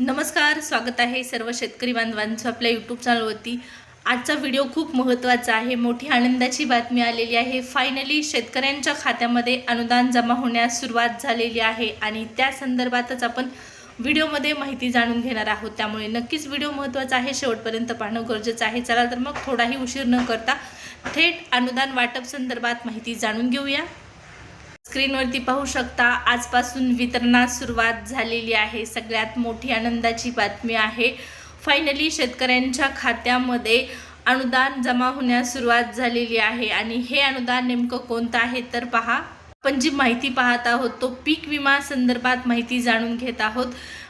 नमस्कार, स्वागत आहे सर्व शेतकरी बांधवांचं आपल्या यूट्यूब चॅनलवरती। आजचा व्हिडिओ खूप महत्त्वाचा आहे। मोठी आनंदाची बातमी आलेली आहे। फायनली शेतकऱ्यांच्या खात्यामध्ये अनुदान जमा होण्यास सुरुवात झालेली आहे आणि त्या संदर्भातच आपण व्हिडिओमध्ये माहिती जाणून घेणार आहोत। त्यामुळे नक्कीच व्हिडिओ महत्त्वाचा आहे, शेवटपर्यंत पाहणं गरजेचं आहे। चला तर मग थोडाही उशीर न करता थेट अनुदान वाटप संदर्भात माहिती जाणून घेऊया। स्क्रीनवरती पाहू शकता, आजपासून वितरणास सुरुवात झालेली आहे। सगळ्यात मोठी आनंदाची बातमी आहे। फायनली शेतकऱ्यांच्या खात्यामध्ये अनुदान जमा होण्यास सुरुवात झालेली आहे आणि हे अनुदान नेमकं कोणतं आहे तर पहा। आपण जी माहिती पाहत आहोत तो पीक विमा संदर्भात माहिती जाणून घेत आहोत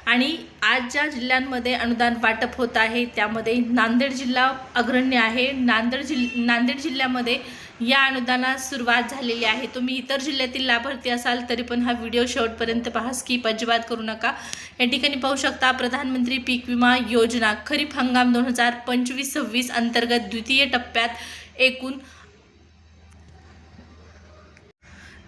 आणि आज ज्या जिल्ह्यांमध्ये अनुदान वाटप होत आहे त्यामध्ये नांदेड जिल्हा अग्रणी आहे। नांदेड जिल्ह्यामध्ये या अनुदानास सुरुवात झालेली आहे। तुम्ही इतर जिल्ह्यातील लाभार्थी असाल तरी पण हा व्हिडिओ शेवटपर्यंत पहा, स्किप अजिबात करू नका। या ठिकाणी पाहू शकता, प्रधानमंत्री पीक विमा योजना खरीप हंगाम 2025-26 अंतर्गत द्वितीय टप्प्यात एकूण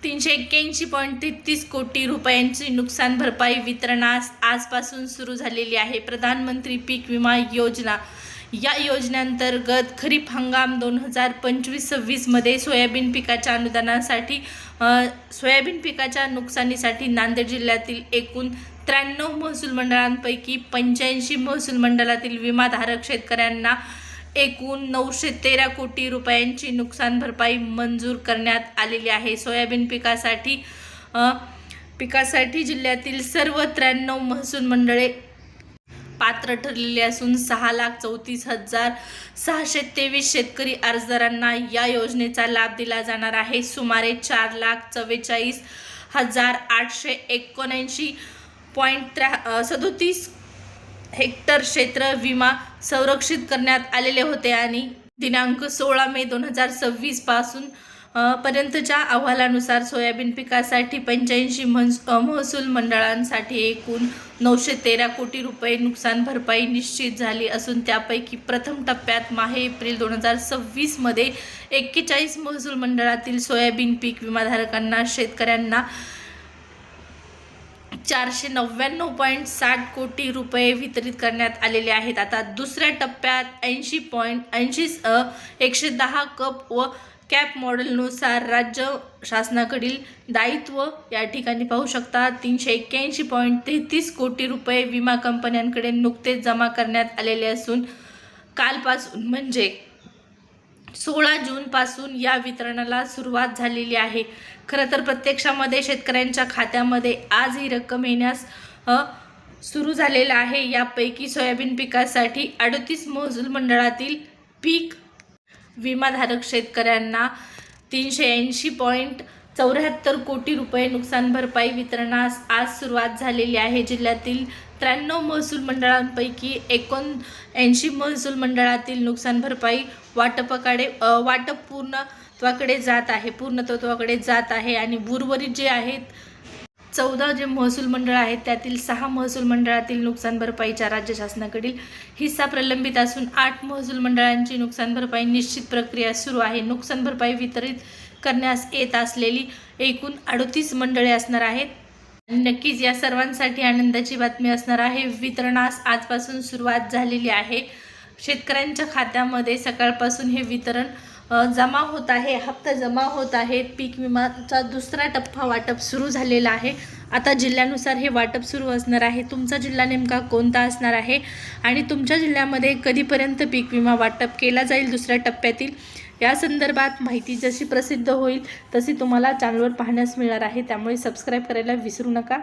381.33 कोटी रुपयांची नुकसान भरपाई वितरणास आजपासून सुरू झालेली आहे। प्रधानमंत्री पीक विमा योजना या योजनेअंतर्गत खरीप हंगाम 2025-26 मध्ये सोयाबीन पिकाच्या अनुदानासाठी सोयाबीन पिकाच्या नुकसानीसाठी नांदेड जिल्ह्यातील एकूण 93 महसूल मंडळांपैकी 85 महसूल मंडळातील विमाधारक शेतकऱ्यांना एकूण 913 कोटी रुपयांची नुकसान भरपाई मंजूर करण्यात आलेली आहे। सोयाबीन पिकासाठी जिल्ह्यातील सर्व 93 महसूल मंडळे पात्र ठरलेले असून 6,34,623 शेतकरी अर्जदारांना या योजनेचा लाभ दिला जाणार आहे। सुमारे 4,44,879.37 हेक्टर क्षेत्र विमा संरक्षित करण्यात आलेले होते आणि दिनांक 16 मे 2026 पासून पर्यंतच्या अहवालानुसार सोयाबीन पिकासाठी 85 महसूल मंडळांसाठी एकूण 913 कोटी रुपये नुकसान भरपाई निश्चित झाली असून त्यापैकी प्रथम टप्प्यात माहे एप्रिल 2026 मध्ये 41 महसूल मंडळातील सोयाबीन पीक विमाधारकांना शेतकऱ्यांना 499.60 कोटी रुपये वितरित करण्यात आलेले आहेत। आता दुसऱ्या टप्प्यात 110 कप व कॅप मॉडेलनुसार राज्य शासनाकडील दायित्व या ठिकाणी पाहू शकता 381.33 कोटी रुपये विमा कंपन्यांकडे नुकतेच जमा करण्यात आलेले असून कालपासून म्हणजे 16 जून पासून या वितरणाला सुरुवात झालेली आहे। खरं तर प्रत्यक्षामध्ये शेतकऱ्यांच्या खात्यामध्ये आज ही रक्कम येण्यास सुरू झालेला आहे। यापैकी सोयाबीन पिकासाठी 38 महसूल मंडळातील पीक विमाधारक शेतकऱ्यांना 380.74 कोटी रुपये नुकसान भरपाई वितरणास आज सुरुवात झालेली आहे। जिल्ह्यातील 93 महसूल मंडळांपैकी 79 महसूल मंडळातील नुकसान भरपाई वाटप पूर्णत्वाकडे जात आहे आणि उर्वरित जे आहेत 14 जे महसूल मंडळ आहेत त्यातील 6 महसूल मंडळातील नुकसान भरपाईच्या राज्य शासनाकडील हिस्सा प्रलंबित असून 8 महसूल मंडळांची नुकसान भरपाई निश्चित प्रक्रिया सुरू आहे। नुकसान भरपाई वितरित करण्यास येत असलेली एकूण 38 मंडळे असणार आहेत। नक्कीच या सर्वांसाठी आनंदाची बातमी असणार आहे। वितरणास आजपासून सुरुवात झालेली आहे। शेतकऱ्यांच्या खात्यामध्ये सकाळपासून हे वितरण जमा होत आहे, हप्ता जमा होत आहे। पीक विमाचा दुसरा टप्पा वाटप सुरू झालेला आहे। आता जिल्ह्यानुसार हे वाटप सुरू असणार आहे। तुमचा जिल्हा नेमका कोणता असणार आहे आणि तुमच्या जिल्ह्यामध्ये कधीपर्यंत पीक विमा वाटप केला जाईल दुसऱ्या टप्प्यातील, या संदर्भात माहिती जशी प्रसिद्ध होईल तशी तुम्हाला चॅनलवर पाहण्यास मिळणार आहे। त्यामुळे सबस्क्राईब करायला विसरू नका।